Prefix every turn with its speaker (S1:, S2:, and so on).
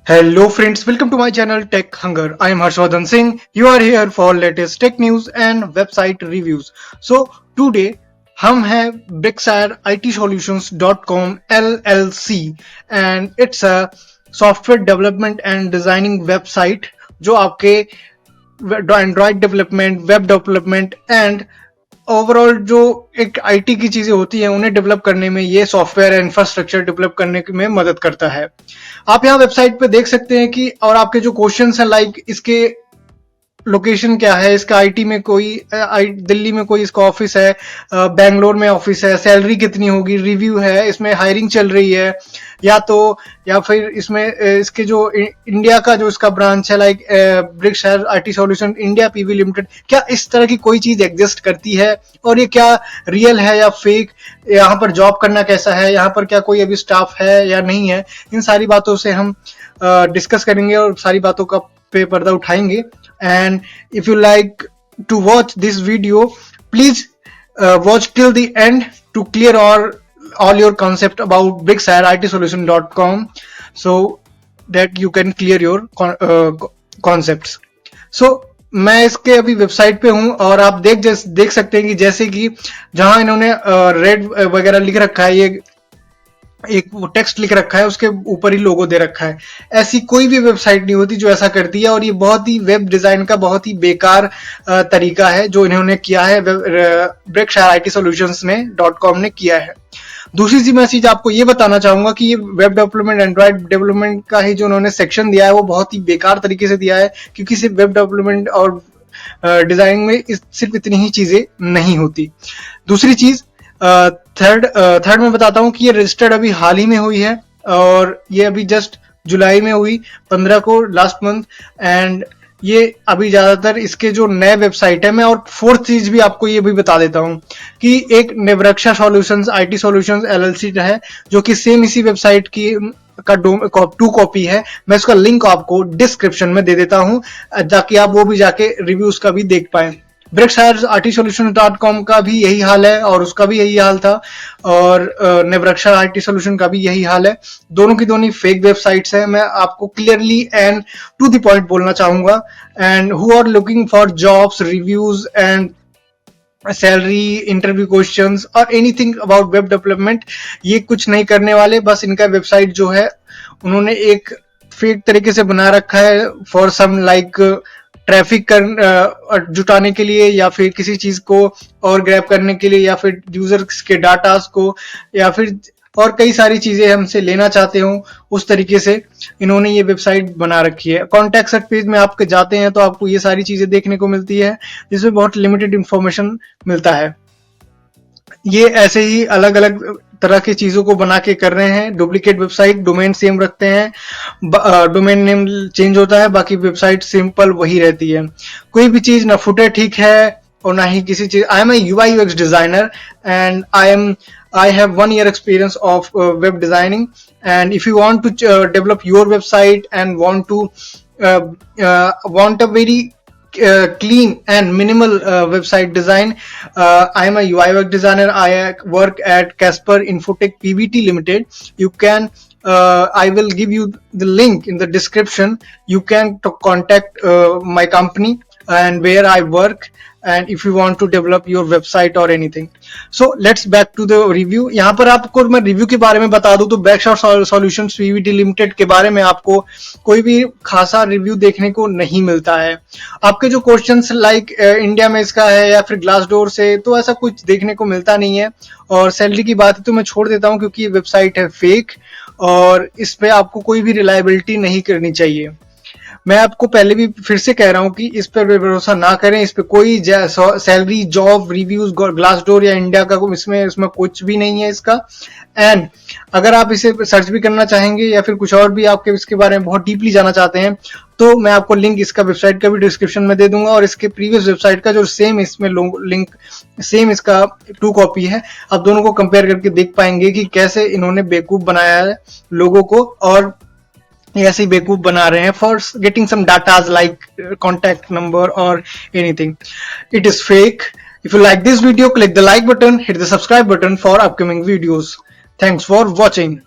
S1: Hello friends, welcome to my channel Tech Hunger. I am Harshvardhan Singh. You are here for latest tech news and website reviews. So today हम हैं brickshireitsolutions.com LLC and it's a software development and designing website जो आपके Android development, web development and overall जो एक IT की चीजें होती हैं उन्हें डेवलप करने में ये सॉफ्टवेयर इंफ्रास्ट्रक्चर डेवलप करने में मदद करता है। आप यहाँ वेबसाइट पे देख सकते हैं कि और आपके जो क्वेश्चंस हैं लाइक इसके लोकेशन क्या है, इसका आईटी में कोई दिल्ली में कोई इसका ऑफिस है, बेंगलोर में ऑफिस है, सैलरी कितनी होगी, रिव्यू है, इसमें हायरिंग चल रही है या फिर इसमें इसके जो इंडिया का जो इसका ब्रांच है like Brickshire IT solution India PV limited, क्या इस तरह की कोई चीज एग्जिस्ट करती है और ये क्या रियल है या फेक, यहाँ पर जॉब करना कैसा है, यहाँ पर क्या कोई अभी स्टाफ है या नहीं है, इन सारी बातों से हम डिस्कस करेंगे और सारी बातों का पे पर्दा उठाएंगे। And if you like to watch this video, please watch till the end to clear all your concept about brickshireitsolution.com so that you can clear your concepts. So मैं इसके अभी वेबसाइट पे हूं और आप देख सकते हैं कि जैसे कि जहां इन्होंने रेड वगैरह लिख रखा है, ये एक वो टेक्स्ट लिख रखा है, उसके ऊपर ही लोगो दे रखा है। ऐसी कोई भी वेबसाइट नहीं होती जो ऐसा करती है और ये बहुत ही वेब डिजाइन का बहुत ही बेकार तरीका है जो इन्होंने किया है, brickshireitsolutions ने .com ने किया है। दूसरी सी मैं चीज आपको ये बताना चाहूंगा कि ये वेब डेवलपमेंट एंड्रॉइड डेवलपमेंट का ही जो उन्होंने सेक्शन दिया है वो बहुत ही बेकार तरीके से दिया है, क्योंकि सिर्फ वेब डेवलपमेंट और डिजाइनिंग में सिर्फ इतनी ही चीजें नहीं होती। दूसरी चीज थर्ड में बताता हूँ कि ये रजिस्टर्ड अभी हाल ही में हुई है और ये अभी जस्ट जुलाई में हुई 15 को, लास्ट मंथ। एंड ये अभी ज्यादातर इसके जो नए वेबसाइट है, मैं और फोर्थ चीज भी आपको ये भी बता देता हूँ कि एक नेवरक्षा सॉल्यूशंस आईटी सॉल्यूशंस एलएलसी है जो कि सेम इसी वेबसाइट की का 2 कॉपी है। मैं उसका लिंक आपको डिस्क्रिप्शन में दे देता हूँ ताकि आप वो भी जाके रिव्यूज का भी देख पाए। brickshireitsolution.com का भी यही हाल है और उसका भी यही हाल था और नेवरक्षा आईटी सॉल्यूशन का भी यही हाल है। दोनों की दोनों फेक वेबसाइट्स हैं। मैं आपको clearly and to the point बोलना चाहूंगा। And who are looking for jobs, reviews and salary, interview questions और एनीथिंग अबाउट वेब डेवलपमेंट, ये कुछ नहीं करने वाले। बस इनका वेबसाइट जो है उन्होंने एक फेक तरीके से बना रखा है फॉर सम लाइक ट्रैफिक कर जुटाने के लिए या फिर किसी चीज को और ग्रैब करने के लिए या फिर यूजर्स के डाटास को या फिर और कई सारी चीजें हमसे लेना चाहते हो, उस तरीके से इन्होंने ये वेबसाइट बना रखी है। कॉन्टैक्ट अस पेज में आपके जाते हैं तो आपको ये सारी चीजें देखने को मिलती है जिसमें बहुत लिमिटेड इंफॉर्मेशन मिलता है। ये ऐसे ही अलग अलग तरह की चीजों को बना के कर रहे हैं। डुप्लीकेट वेबसाइट, डोमेन सेम रखते हैं, डोमेन नेम चेंज होता है, बाकी वेबसाइट सिंपल वही रहती है। कोई भी चीज ना फुटे ठीक है और ना ही किसी चीज। I am a UI UX designer and I have 1 year experience of web designing, and if you want to develop your website and want a very clean and minimal website design, I am a UI UX designer. I work at Casper Infotech PVT Limited. You can I will give you the link in the description. You can contact my company and where I work, and if you want to develop your website or anything. So let's back to the review. यहाँ पर आपको मैं review के बारे में बता दूं तो ब्रिक्सशायर सॉल्यूशंस पीवीटी लिमिटेड के बारे में आपको कोई भी खासा रिव्यू देखने को नहीं मिलता है। आपके जो क्वेश्चंस लाइक इंडिया में इसका है या फिर ग्लासडोर से, तो ऐसा कुछ देखने को मिलता नहीं है। और सैलरी की बात तो मैं छोड़ देता हूँ क्योंकि ये वेबसाइट है फेक और इस पे आपको कोई भी रिलायबिलिटी नहीं करनी चाहिए। मैं आपको पहले भी फिर से कह रहा हूं कि इस पर भरोसा ना करें। इस पे कोई सैलरी, जॉब, रिव्यूज, ग्लासडोर या इंडिया का इसमें कुछ भी नहीं है इसका। एंड अगर आप इसे सर्च भी करना चाहेंगे या फिर कुछ और भी आपके इसके बारे में बहुत डीपली जाना चाहते हैं तो मैं आपको लिंक इसका वेबसाइट का भी डिस्क्रिप्शन में दे दूंगा और इसके प्रीवियस वेबसाइट का जो सेम इसमें लिंक सेम इसका 2 कॉपी है। आप दोनों को कंपेयर करके देख पाएंगे कि कैसे इन्होंने बेवकूफ बनाया है लोगों को और ऐसे ही बेवकूफ बना रहे हैं for getting some datas like contact number और anything. It is fake. If you like this video, click the like button, hit the subscribe button for upcoming videos. Thanks for watching.